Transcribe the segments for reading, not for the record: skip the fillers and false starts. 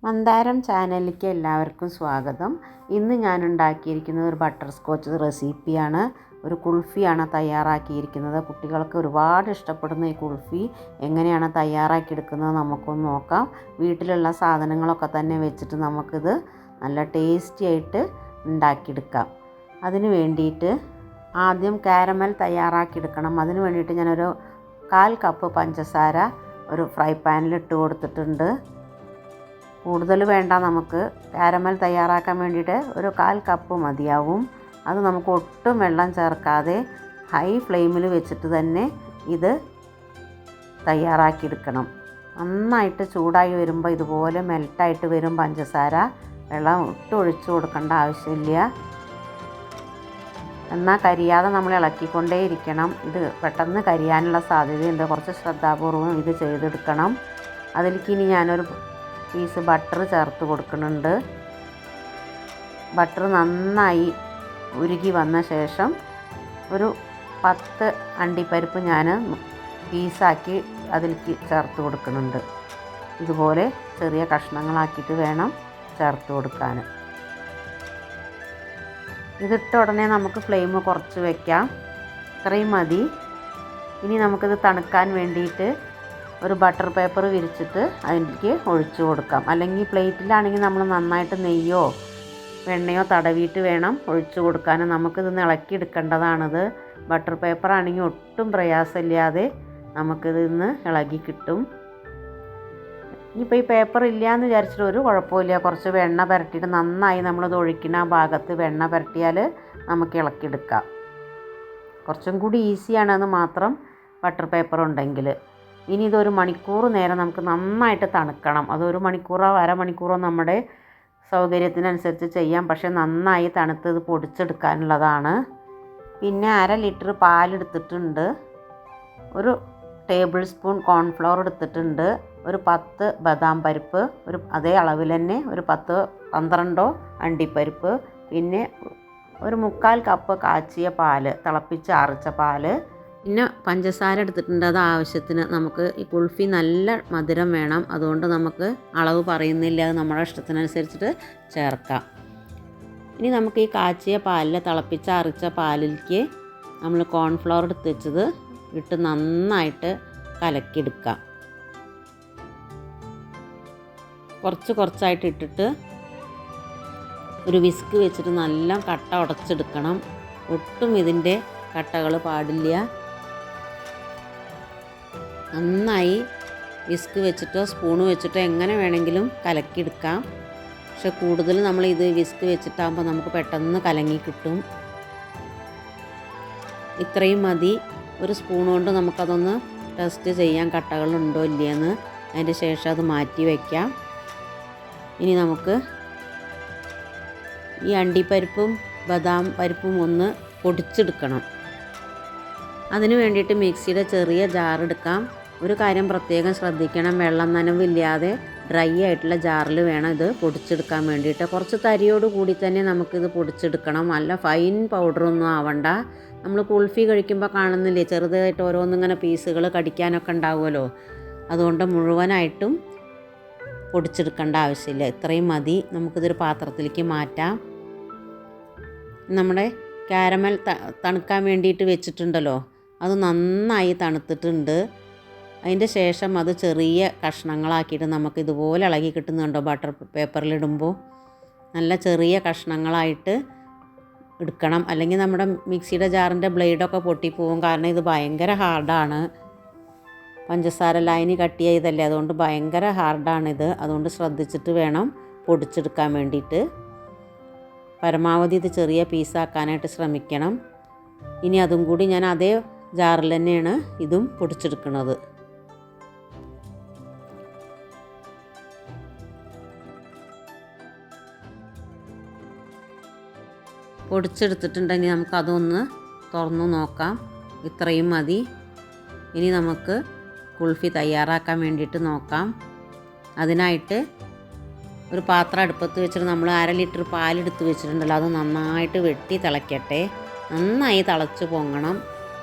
മന്ദാരം ചാനലിലേക്ക് എല്ലാവർക്കും സ്വാഗതം. ഇന്ന് ഞാൻ ഉണ്ടാക്കിയിരിക്കുന്നത് ഒരു ബട്ടർ സ്കോച്ച് റെസിപ്പിയാണ്. ഒരു കുൾഫിയാണ് തയ്യാറാക്കിയിരിക്കുന്നത്. കുട്ടികൾക്ക് ഒരുപാട് ഇഷ്ടപ്പെടുന്ന ഈ കുൾഫി എങ്ങനെയാണ് തയ്യാറാക്കിയെടുക്കുന്നത് നമുക്കൊന്ന് നോക്കാം. വീട്ടിലുള്ള സാധനങ്ങളൊക്കെ തന്നെ വെച്ചിട്ട് നമുക്കിത് നല്ല ടേസ്റ്റി ആയിട്ട് ഉണ്ടാക്കിയെടുക്കാം. അതിന് വേണ്ടിയിട്ട് ആദ്യം കാരമൽ തയ്യാറാക്കിയെടുക്കണം. അതിന് വേണ്ടിയിട്ട് ഞാനൊരു 1/4 കപ്പ് പഞ്ചസാര ഒരു ഫ്രൈ പാനിൽ ഇട്ട് കൊടുത്തിട്ടുണ്ട്. കൂടുതൽ വേണ്ട, നമുക്ക് കാരമൽ തയ്യാറാക്കാൻ വേണ്ടിയിട്ട് ഒരു 1/4 കപ്പ് മതിയാവും. അത് നമുക്ക് ഒട്ടും വെള്ളം ചേർക്കാതെ ഹൈ ഫ്ലെയിമിൽ വെച്ചിട്ട് തന്നെ ഇത് തയ്യാറാക്കിയെടുക്കണം. നന്നായിട്ട് ചൂടായി വരുമ്പോൾ ഇതുപോലെ മെൽട്ടായിട്ട് വരും പഞ്ചസാര. വെള്ളം ഒഴിച്ചു കൊടുക്കേണ്ട ആവശ്യമില്ല. എന്നാൽ കരിയാതെ നമ്മൾ ഇളക്കിക്കൊണ്ടേ ഇരിക്കണം. ഇത് പെട്ടെന്ന് കരിയാനുള്ള സാധ്യതയുണ്ട്. കുറച്ച് ശ്രദ്ധാപൂർവം ഇത് ചെയ്തെടുക്കണം. അതിലേക്ക് ഇനി ഞാനൊരു പീസ് ബട്ടർ ചേർത്ത് കൊടുക്കുന്നുണ്ട്. ബട്ടർ നന്നായി ഉരുകി വന്ന ശേഷം ഒരു 10 അണ്ടിപ്പരിപ്പ് ഞാൻ പീസാക്കി അതിലേക്ക് ചേർത്ത് കൊടുക്കുന്നുണ്ട്. ഇതുപോലെ ചെറിയ കഷ്ണങ്ങളാക്കിയിട്ട് വേണം ചേർത്ത് കൊടുക്കാൻ. ഇതിട്ട ഉടനെ നമുക്ക് ഫ്ലെയിം കുറച്ച് വയ്ക്കാം. ഇത്രയും മതി. ഇനി നമുക്കിത് തണുക്കാൻ വേണ്ടിയിട്ട് ഒരു ബട്ടർ പേപ്പർ വിരിച്ചിട്ട് അതിലേക്ക് ഒഴിച്ചു കൊടുക്കാം. അല്ലെങ്കിൽ പ്ലേറ്റിലാണെങ്കിൽ നമ്മൾ നന്നായിട്ട് നെയ്യോ വെണ്ണയോ തടവിയിട്ട് വേണം ഒഴിച്ചു കൊടുക്കാൻ. നമുക്കിത് ഇളക്കിയെടുക്കേണ്ടതാണിത്. ബട്ടർ പേപ്പർ ആണെങ്കിൽ ഒട്ടും പ്രയാസമില്ലാതെ നമുക്കിത് ഇളകി കിട്ടും. ഇനിയിപ്പോൾ ഈ പേപ്പർ ഇല്ലയെന്ന് വിചാരിച്ചിട്ട് ഒരു കുഴപ്പമില്ല. കുറച്ച് വെണ്ണ പുരട്ടിയിട്ട് നന്നായി നമ്മളിത് ഒഴിക്കുന്ന ആ ഭാഗത്ത് വെണ്ണ പുരട്ടിയാൽ നമുക്ക് ഇളക്കിയെടുക്കാം. കുറച്ചും കൂടി ഈസിയാണെന്ന് മാത്രം ബട്ടർ പേപ്പർ ഉണ്ടെങ്കിൽ. ഇനി ഇതൊരു മണിക്കൂർ നേരം നമുക്ക് നന്നായിട്ട് തണുക്കണം. അതൊരു മണിക്കൂറോ അരമണിക്കൂറോ നമ്മുടെ സൗകര്യത്തിനനുസരിച്ച് ചെയ്യാം. പക്ഷേ നന്നായി തണുത്ത് ഇത് പൊടിച്ചെടുക്കാനുള്ളതാണ്. പിന്നെ 1/2 ലിറ്റർ പാലെടുത്തിട്ടുണ്ട്. ഒരു ടേബിൾ സ്പൂൺ കോൺഫ്ലവർ എടുത്തിട്ടുണ്ട്. ഒരു 10 ബദാം പരിപ്പ്, അതേ അളവിൽ തന്നെ ഒരു 10-12 അണ്ടിപ്പരിപ്പ്, പിന്നെ ഒരു 1/4 കപ്പ് കാച്ചിയ പാല്, തിളപ്പിച്ചാറിച്ച പാല്, പിന്നെ പഞ്ചസാര എടുത്തിട്ടുണ്ട്. അത് ആവശ്യത്തിന്. നമുക്ക് ഈ കുൾഫി നല്ല മധുരം വേണം. അതുകൊണ്ട് നമുക്ക് അളവ് പറയുന്നില്ല, അത് നമ്മുടെ ഇഷ്ടത്തിനനുസരിച്ചിട്ട് ചേർക്കാം. ഇനി നമുക്ക് ഈ കാച്ചിയ പാലിൽ തിളപ്പിച്ചാറിച്ച പാലിലേക്ക് നമ്മൾ കോൺഫ്ലവർ എടുത്ത് വെച്ചത് ഇട്ട് നന്നായിട്ട് കലക്കിയെടുക്കാം. കുറച്ചായിട്ട് ഇട്ടിട്ട് ഒരു വിസ്ക് വെച്ചിട്ട് നല്ല കട്ട ഉടച്ചെടുക്കണം. ഒട്ടും ഇതിൻ്റെ കട്ടകൾ പാടില്ല. നന്നായി വിസ്ക് വെച്ചിട്ടോ സ്പൂണ് വെച്ചിട്ടോ എങ്ങനെ വേണമെങ്കിലും കലക്കിയെടുക്കാം. പക്ഷെ കൂടുതൽ നമ്മൾ ഇത് വിസ്ക് വെച്ചിട്ടാകുമ്പോൾ നമുക്ക് പെട്ടെന്ന് കലങ്ങി കിട്ടും. ഇത്രയും മതി. ഒരു സ്പൂൺ കൊണ്ട് നമുക്കതൊന്ന് ടെസ്റ്റ് ചെയ്യാം കട്ടകളുണ്ടോ ഇല്ലയെന്ന്. അതിൻ്റെ ശേഷം അത് മാറ്റി വയ്ക്കാം. ഇനി നമുക്ക് ഈ അണ്ടിപ്പരിപ്പും ബദാം പരിപ്പും ഒന്ന് പൊടിച്ചെടുക്കണം. അതിന് വേണ്ടിയിട്ട് മിക്സിയുടെ ചെറിയ ജാർ എടുക്കാം. ഒരു കാര്യം പ്രത്യേകം ശ്രദ്ധിക്കണം, വെള്ളം നനവില്ലാതെ ഡ്രൈ ആയിട്ടുള്ള ജാറിൽ വേണം ഇത് പൊടിച്ചെടുക്കാൻ വേണ്ടിയിട്ട്. കുറച്ച് തരിയോട് കൂടി തന്നെ നമുക്കിത് പൊടിച്ചെടുക്കണം. നല്ല ഫൈൻ പൗഡറൊന്നും ആവണ്ട. നമ്മൾ കുൾഫി കഴിക്കുമ്പോൾ കാണുന്നില്ലേ, ചെറുതായിട്ട് ഓരോന്നിങ്ങനെ പീസുകൾ കടിക്കാനൊക്കെ ഉണ്ടാവുമല്ലോ. അതുകൊണ്ട് മുഴുവനായിട്ടും പൊടിച്ചെടുക്കേണ്ട ആവശ്യമില്ല. ഇത്രയും മതി. നമുക്കിതൊരു പാത്രത്തിലേക്ക് മാറ്റാം. നമ്മുടെ കാരമൽ തണുക്കാൻ വേണ്ടിയിട്ട് വെച്ചിട്ടുണ്ടല്ലോ, അത് നന്നായി തണുത്തിട്ടുണ്ട്. അതിൻ്റെ ശേഷം അത് ചെറിയ കഷ്ണങ്ങളാക്കിയിട്ട് നമുക്ക് ഇതുപോലെ ഇളകി കിട്ടുന്നുണ്ടോ ബട്ടർ പേപ്പറിലിടുമ്പോൾ. നല്ല ചെറിയ കഷ്ണങ്ങളായിട്ട് എടുക്കണം. അല്ലെങ്കിൽ നമ്മുടെ മിക്സിയുടെ ജാറിൻ്റെ ബ്ലേഡൊക്കെ പൊട്ടിപ്പോവും. കാരണം ഇത് ഭയങ്കര ഹാർഡാണ്. പഞ്ചസാര ലായനി കട്ട് ചെയ്തല്ലേ, അതുകൊണ്ട് ഭയങ്കര ഹാർഡാണിത്. അതുകൊണ്ട് ശ്രദ്ധിച്ചിട്ട് വേണം പൊടിച്ചെടുക്കാൻ വേണ്ടിയിട്ട്. പരമാവധി ഇത് ചെറിയ പീസാക്കാനായിട്ട് ശ്രമിക്കണം. ഇനി അതും കൂടി ഞാൻ അതേ ജാറിൽ തന്നെയാണ് ഇതും പൊടിച്ചെടുക്കുന്നത്. പൊടിച്ചെടുത്തിട്ടുണ്ടെങ്കിൽ നമുക്കതൊന്ന് തുറന്നു നോക്കാം. ഇത്രയും മതി. ഇനി നമുക്ക് കുൾഫി തയ്യാറാക്കാൻ വേണ്ടിയിട്ട് നോക്കാം. അതിനായിട്ട് ഒരു പാത്രം അടുപ്പത്ത് വെച്ചിട്ട് നമ്മൾ 1/2 ലിറ്റർ പാലെടുത്ത് വെച്ചിട്ടുണ്ടല്ലോ, അത് നന്നായിട്ട് വെട്ടി തിളയ്ക്കട്ടെ. നന്നായി തിളച്ച് പൊങ്ങണം.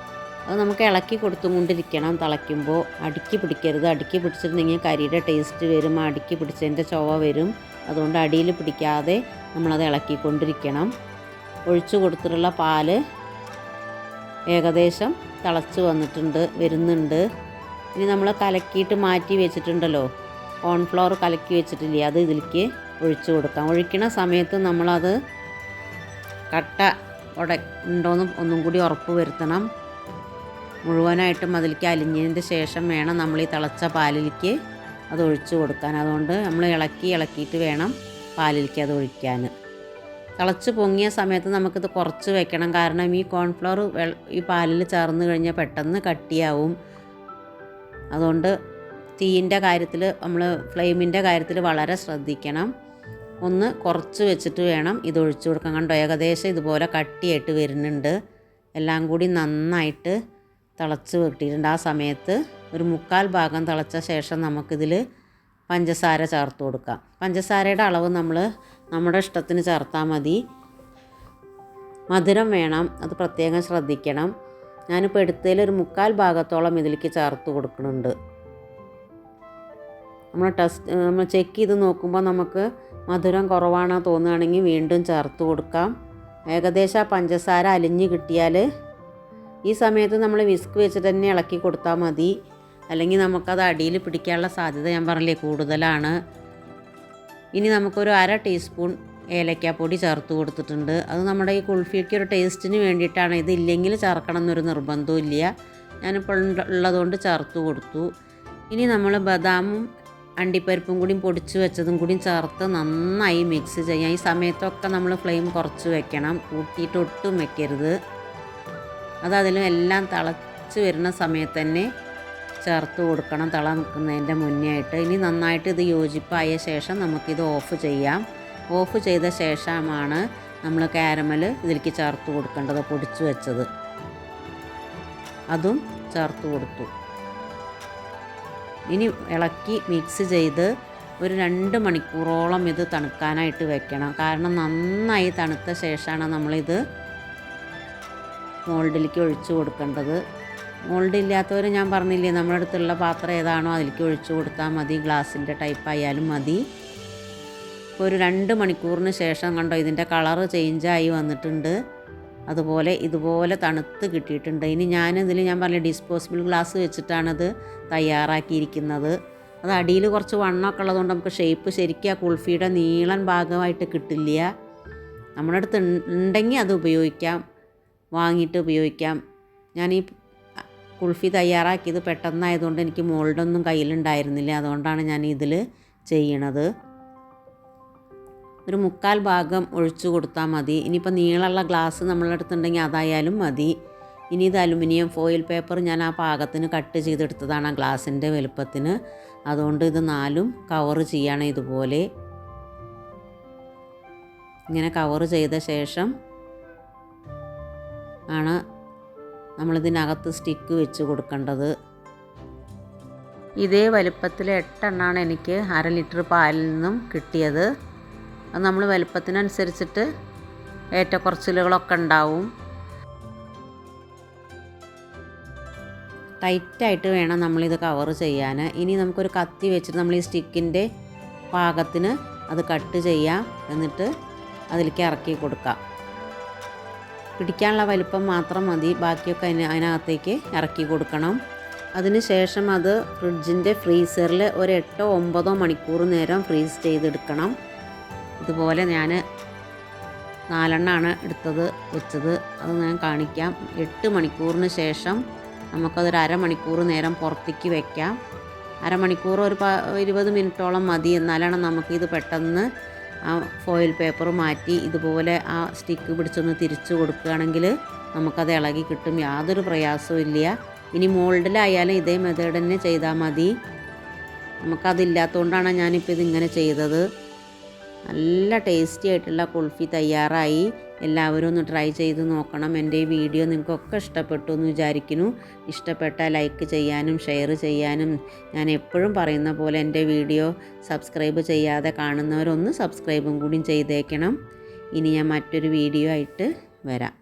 അത് നമുക്ക് ഇളക്കി കൊടുത്തുകൊണ്ടിരിക്കണം. തിളയ്ക്കുമ്പോൾ അടുക്കി പിടിക്കരുത്. അടുക്കി പിടിച്ചിട്ടുണ്ടെങ്കിൽ കരിയുടെ ടേസ്റ്റ് വരും, അടുക്കി പിടിച്ചതിൻ്റെ ചുവ വരും. അതുകൊണ്ട് അടിയിൽ പിടിക്കാതെ നമ്മളത് ഇളക്കിക്കൊണ്ടിരിക്കണം. ഒഴിച്ചു കൊടുത്തിട്ടുള്ള പാല് ഏകദേശം തിളച്ച് വരുന്നുണ്ട്. ഇനി നമ്മൾ കലക്കിയിട്ട് മാറ്റി വെച്ചിട്ടുണ്ടല്ലോ, കോൺഫ്ലവർ കലക്കി വെച്ചിട്ടില്ലേ, അത് ഇതിലേക്ക് ഒഴിച്ചു കൊടുക്കാം. ഒഴിക്കണ സമയത്ത് നമ്മളത് കട്ട ഉണ്ടോയെന്ന് ഒന്നും കൂടി ഉറപ്പ് വരുത്തണം. മുഴുവനായിട്ടും അതിലേക്ക് അലിഞ്ഞതിൻ്റെ ശേഷം വേണം നമ്മൾ ഈ തിളച്ച പാലിലേക്ക് അത് ഒഴിച്ചു കൊടുക്കാൻ. അതുകൊണ്ട് നമ്മൾ ഇളക്കിയിട്ട് വേണം പാലിലേക്ക് അത് ഒഴിക്കാൻ. തിളച്ച് പൊങ്ങിയ സമയത്ത് നമുക്കിത് കുറച്ച് വെക്കണം. കാരണം ഈ കോൺഫ്ലവർ ഈ പാലിൽ ചേർന്ന് കഴിഞ്ഞാൽ പെട്ടെന്ന് കട്ടിയാവും. അതുകൊണ്ട് തീയിൻ്റെ കാര്യത്തിൽ നമ്മൾ ഫ്ലെയിമിൻ്റെ കാര്യത്തിൽ വളരെ ശ്രദ്ധിക്കണം. ഒന്ന് കുറച്ച് വെച്ചിട്ട് വേണം ഇത് ഒഴിച്ചു കൊടുക്കാൻ. കണ്ടോ, ഏകദേശം ഇതുപോലെ കട്ടിയായിട്ട് വരുന്നുണ്ട്. എല്ലാം കൂടി നന്നായിട്ട് തിളച്ച് കിട്ടിയിട്ടുണ്ട്. ആ സമയത്ത് ഒരു 1/4 ഭാഗം തിളച്ച ശേഷം നമുക്കിതിൽ പഞ്ചസാര ചേർത്ത് കൊടുക്കാം. പഞ്ചസാരയുടെ അളവ് നമ്മുടെ ഇഷ്ടത്തിന് ചേർത്താൽ മതി. മധുരം വേണം, അത് പ്രത്യേകം ശ്രദ്ധിക്കണം. ഞാനിപ്പോൾ എടുത്തതിൽ ഒരു 1/4 ഭാഗത്തോളം ഇതിലേക്ക് ചേർത്ത് കൊടുക്കുന്നുണ്ട്. നമ്മൾ ചെക്ക് ചെയ്ത് നോക്കുമ്പോൾ നമുക്ക് മധുരം കുറവാണെന്ന് തോന്നുകയാണെങ്കിൽ വീണ്ടും ചേർത്ത് കൊടുക്കാം. ഏകദേശം ആ പഞ്ചസാര അലിഞ്ഞ് കിട്ടിയാൽ ഈ സമയത്ത് നമ്മൾ വിസ്ക് വെച്ചിട്ട് തന്നെ ഇളക്കി കൊടുത്താൽ മതി. അല്ലെങ്കിൽ നമുക്കത് അടിയിൽ പിടിക്കാനുള്ള സാധ്യത ഞാൻ പറഞ്ഞില്ലേ കൂടുതലാണ്. ഇനി നമുക്കൊരു 1/2 ടീസ്പൂൺ ഏലക്കാപ്പൊടി ചേർത്ത് കൊടുത്തിട്ടുണ്ട്. അത് നമ്മുടെ ഈ കുൾഫിക്ക് ഒരു ടേസ്റ്റിന് വേണ്ടിയിട്ടാണ്. ഇതില്ലെങ്കിൽ ചേർക്കണം എന്നൊരു നിർബന്ധവും ഇല്ല. ഞാനിപ്പോൾ ഉള്ളതുകൊണ്ട് ചേർത്ത് കൊടുത്തു. ഇനി നമ്മൾ ബദാമും അണ്ടിപ്പരിപ്പും കൂടി പൊടിച്ച് വെച്ചതും കൂടി ചേർത്ത് നന്നായി മിക്സ് ചെയ്യാം. ഈ സമയത്തൊക്കെ നമ്മൾ ഫ്ലെയിം കുറച്ച് വെക്കണം, കൂട്ടിയിട്ട് ഒട്ടും വെക്കരുത്. അത് അതിലും എല്ലാം തിളച്ച് വരുന്ന സമയത്ത് തന്നെ ചേർത്ത് കൊടുക്കണം, തിള നിൽക്കുന്നതിൻ്റെ മുന്നേ ആയിട്ട്. ഇനി നന്നായിട്ട് ഇത് യോജിപ്പായ ശേഷം നമുക്കിത് ഓഫ് ചെയ്യാം. ഓഫ് ചെയ്ത ശേഷമാണ് നമ്മൾ കാരമൽ ഇതിലേക്ക് ചേർത്ത് കൊടുക്കേണ്ടത്, പൊടിച്ച് വെച്ചത്. അതും ചേർത്ത് കൊടുത്തു. ഇനി ഇളക്കി മിക്സ് ചെയ്ത് ഒരു 2 മണിക്കൂറോളം ഇത് തണുക്കാനായിട്ട് വെക്കണം. കാരണം നന്നായി തണുത്ത ശേഷമാണ് നമ്മളിത് മോൾഡിലേക്ക് ഒഴിച്ചു കൊടുക്കേണ്ടത്. മോൾഡ് ഇല്ലാത്തവർ ഞാൻ പറഞ്ഞില്ലേ, നമ്മുടെ അടുത്തുള്ള പാത്രം ഏതാണോ അതിലേക്ക് ഒഴിച്ചു കൊടുത്താൽ മതി. ഗ്ലാസിൻ്റെ ടൈപ്പ് ആയാലും മതി. ഇപ്പോൾ ഒരു 2 മണിക്കൂറിന് ശേഷം കണ്ടോ ഇതിൻ്റെ കളറ് ചേഞ്ചായി വന്നിട്ടുണ്ട്. അതുപോലെ ഇതുപോലെ തണുത്ത് കിട്ടിയിട്ടുണ്ട്. ഇനി ഞാനിതിൽ ഞാൻ പറഞ്ഞ ഡിസ്പോസിബിൾ ഗ്ലാസ് വെച്ചിട്ടാണിത് തയ്യാറാക്കിയിരിക്കുന്നത്. അത് അടിയിൽ കുറച്ച് വണ്ണമൊക്കെ ഉള്ളതുകൊണ്ട് നമുക്ക് ഷേപ്പ് ശരിക്കും ആ കുൾഫിയുടെ നീളൻ ഭാഗമായിട്ട് കിട്ടില്ല. നമ്മുടെ അടുത്ത് ഉണ്ടെങ്കിൽ അത് ഉപയോഗിക്കാം, വാങ്ങിയിട്ട് ഉപയോഗിക്കാം. ഞാൻ ഈ കുൾഫി തയ്യാറാക്കിയത് പെട്ടെന്നായതുകൊണ്ട് എനിക്ക് മോൾഡൊന്നും കയ്യിലുണ്ടായിരുന്നില്ല. അതുകൊണ്ടാണ് ഞാൻ ഇതിൽ ചെയ്യണത്. ഒരു 1/4 ഭാഗം ഒഴിച്ചു കൊടുത്താൽ മതി. ഇനിയിപ്പോൾ നീളമുള്ള ഗ്ലാസ് നമ്മളുടെ അടുത്തുണ്ടെങ്കിൽ അതായാലും മതി. ഇനി ഇത് അലുമിനിയം ഫോയിൽ പേപ്പർ ഞാൻ ആ പാകത്തിന് കട്ട് ചെയ്തെടുത്തതാണ്, ആ ഗ്ലാസിൻ്റെ വലുപ്പത്തിന്. അതുകൊണ്ട് ഇത് 4ഉം കവർ ചെയ്യണം. ഇതുപോലെ ഇങ്ങനെ കവർ ചെയ്ത ശേഷം ആണ് നമ്മളിതിനകത്ത് സ്റ്റിക്ക് വെച്ച് കൊടുക്കേണ്ടത്. ഇതേ വലുപ്പത്തിൽ 8 എണ്ണമാണ് എനിക്ക് 1/2 ലിറ്റർ പാലിൽ നിന്നും കിട്ടിയത്. അത് നമ്മൾ വലുപ്പത്തിനനുസരിച്ചിട്ട് ഏറ്റക്കുറച്ചിലുകളൊക്കെ ഉണ്ടാവും. ടൈറ്റായിട്ട് വേണം നമ്മളിത് കവർ ചെയ്യാൻ. ഇനി നമുക്കൊരു കത്തി വെച്ചിട്ട് നമ്മൾ ഈ സ്റ്റിക്കിൻ്റെ പാകത്തിന് അത് കട്ട് ചെയ്യാം. എന്നിട്ട് അതിലേക്ക് ഇറക്കി കൊടുക്കാം. പിടിക്കാനുള്ള വലിപ്പം മാത്രം മതി, ബാക്കിയൊക്കെ അതിനകത്തേക്ക് ഇറക്കി കൊടുക്കണം. അതിന് ശേഷം അത് ഫ്രിഡ്ജിൻ്റെ ഫ്രീസറിൽ ഒരു 8-9 മണിക്കൂർ നേരം ഫ്രീസ് ചെയ്തെടുക്കണം. ഇതുപോലെ ഞാൻ 4 എണ്ണമാണ് വെച്ചത്. അത് ഞാൻ കാണിക്കാം. 8 മണിക്കൂറിന് ശേഷം നമുക്കതൊരു 1/2 മണിക്കൂർ നേരം പുറത്തേക്ക് വെക്കാം. 1/2 മണിക്കൂർ ഒരു 20 മിനിറ്റോളം മതി. എന്നാലാണ് നമുക്കിത് പെട്ടെന്ന് ആ ഫോയിൽ പേപ്പർ മാറ്റി ഇതുപോലെ ആ സ്റ്റിക്ക് പിടിച്ചൊന്ന് തിരിച്ചു കൊടുക്കുകയാണെങ്കിൽ നമുക്കത് ഇളകി കിട്ടും. യാതൊരു പ്രയാസവും ഇല്ല. ഇനി മോൾഡിലായാലും ഇതേ മെത്തേഡ് തന്നെ ചെയ്താൽ മതി. നമുക്കതില്ലാത്തതുകൊണ്ടാണ് ഞാനിപ്പോൾ ഇതിങ്ങനെ ചെയ്തത്. നല്ല ടേസ്റ്റി ആയിട്ടുള്ള കുൾഫി തയ്യാറായി. എല്ലാവരും ഒന്ന് ട്രൈ ചെയ്ത് നോക്കണം. എൻ്റെ ഈ വീഡിയോ നിങ്ങൾക്കൊക്കെ ഇഷ്ടപ്പെട്ടു എന്ന് വിചാരിക്കുന്നു. ഇഷ്ടപ്പെട്ടാൽ ലൈക്ക് ചെയ്യാനും ഷെയർ ചെയ്യാനും, ഞാൻ എപ്പോഴും പറയുന്ന പോലെ എൻ്റെ വീഡിയോ സബ്സ്ക്രൈബ് ചെയ്യാതെ കാണുന്നവരൊന്ന് സബ്സ്ക്രൈബും കൂടി ചെയ്തേക്കണം. ഇനി ഞാൻ മറ്റൊരു വീഡിയോ ആയിട്ട് വരാം.